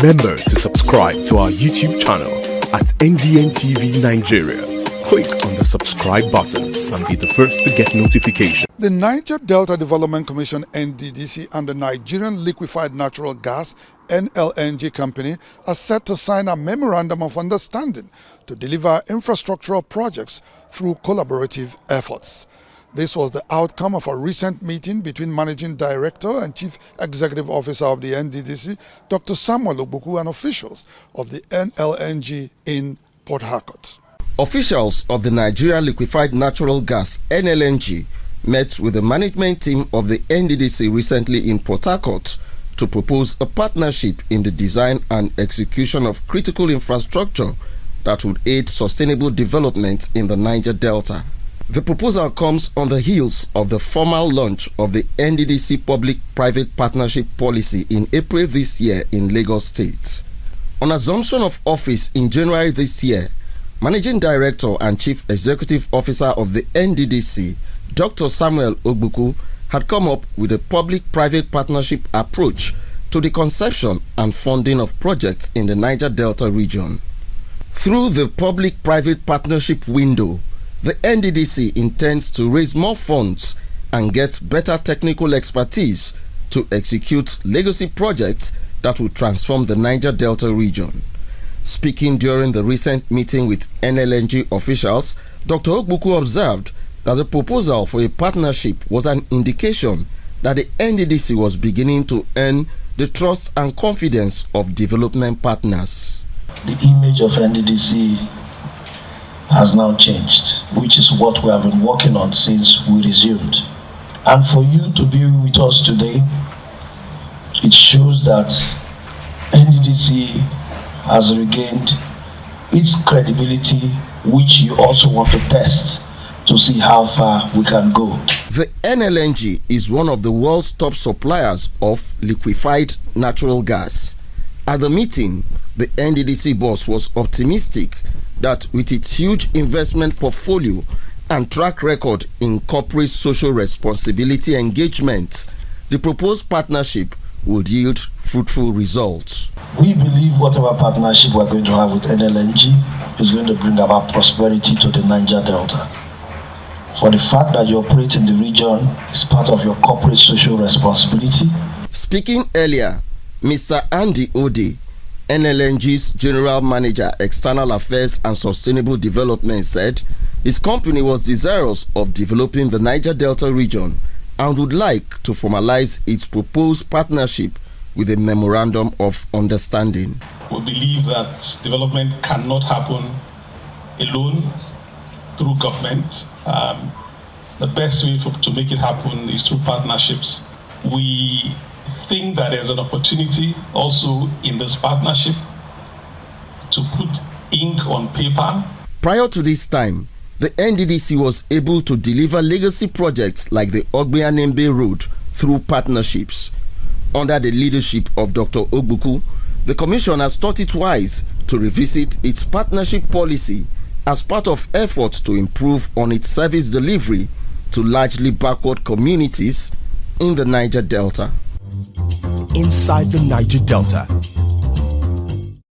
Remember to subscribe to our YouTube channel at NDN TV Nigeria. Click on the subscribe button and be the first to get notification. The Niger Delta Development Commission (Nddc) and the Nigerian Liquefied Natural Gas (Nlng) company are set to sign a memorandum of understanding to deliver infrastructural projects through collaborative efforts. This was the outcome of a recent meeting between Managing Director and Chief Executive Officer of the Nddc, Dr. Samuel Ogbuku, and officials of the Nlng in Port Harcourt. Officials of the Nigeria Liquefied Natural Gas (Nlng) met with the management team of the Nddc recently in Port Harcourt to propose a partnership in the design and execution of critical infrastructure that would aid sustainable development in the Niger Delta. The proposal comes on the heels of the formal launch of the Nddc Public-Private Partnership Policy in April this year in Lagos State. On assumption of office in January this year, Managing Director and Chief Executive Officer of the Nddc, Dr. Samuel Ogbuku, had come up with a public-private partnership approach to the conception and funding of projects in the Niger Delta region. Through the public-private partnership window, the Nddc intends to raise more funds and get better technical expertise to execute legacy projects that will transform the Niger Delta region. Speaking during the recent meeting with Nlng officials, Dr. Ogbuku observed that the proposal for a partnership was an indication that the Nddc was beginning to earn the trust and confidence of development partners. The image of Nddc has now changed, which is what we have been working on since we resumed. And for you to be with us today, it shows that Nddc has regained its credibility, which you also want to test to see how far we can go. The Nlng is one of the world's top suppliers of liquefied natural gas. At the meeting, the Nddc boss was optimistic that with its huge investment portfolio and track record in corporate social responsibility engagement, the proposed partnership would yield fruitful results. We believe whatever partnership we're going to have with Nlng is going to bring about prosperity to the Niger Delta. For the fact that you operate in the region is part of your corporate social responsibility. Speaking earlier, Mr. Andy Ode, Nlng's General Manager, External Affairs and Sustainable Development, said his company was desirous of developing the Niger Delta region and would like to formalize its proposed partnership with a memorandum of understanding. We believe that development cannot happen alone through government. The best way to make it happen is through partnerships. We think that there's an opportunity also in this partnership to put ink on paper. Prior to this time, the Nddc was able to deliver legacy projects like the Ogbeanembe Road through partnerships. Under the leadership of Dr. Ogbuku, the Commission has thought it wise to revisit its partnership policy as part of efforts to improve on its service delivery to largely backward communities in the Niger Delta. Inside the Niger Delta,